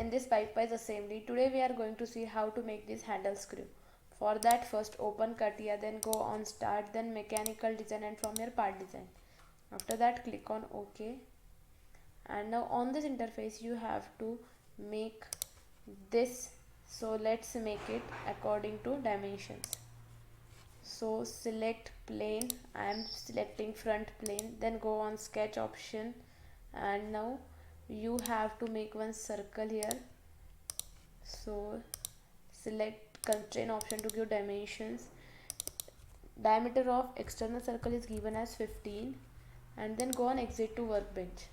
in this pipe wise assembly. Today we are going to see how to make this handle screw. For that, first open CATIA, then go on start, then mechanical design, and from here part design. After that click on OK, and now on this interface you have to make this. So let's make it according to dimensions. So select plane, I am selecting front plane, then go on sketch option, and now you have to make one circle here. So select constraint option to give dimensions. Diameter of external circle is given as 15, and then go on exit to workbench.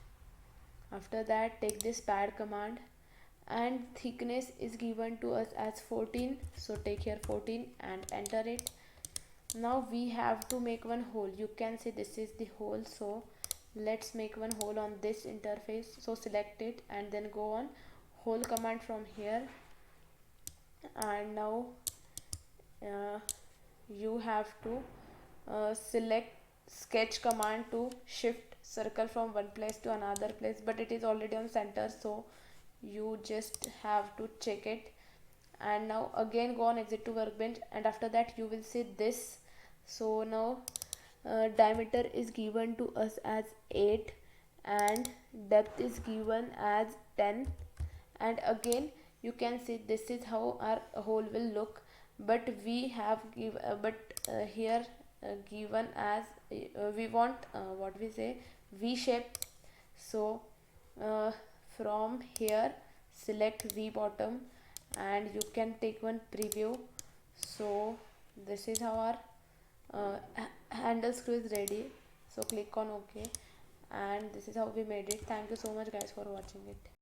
After that take this pad command, and thickness is given to us as 14, so take here 14 and enter it. Now we have to make one hole. You can see this is the hole, so let's make one hole on this interface. So select it and then go on hole command from here, and now you have to select sketch command to shift circle from one place to another place, but it is already on center, so you just have to check it. And now again go on exit to workbench, and after that you will see this. So now diameter is given to us as 8 and depth is given as 10, and again you can see this is how our hole will look, but we have here given as we want what we say V shape. So from here select V bottom, and you can take one preview. So this is how our handle screw is ready. So click on OK, and this is how we made it. Thank you so much guys for watching it.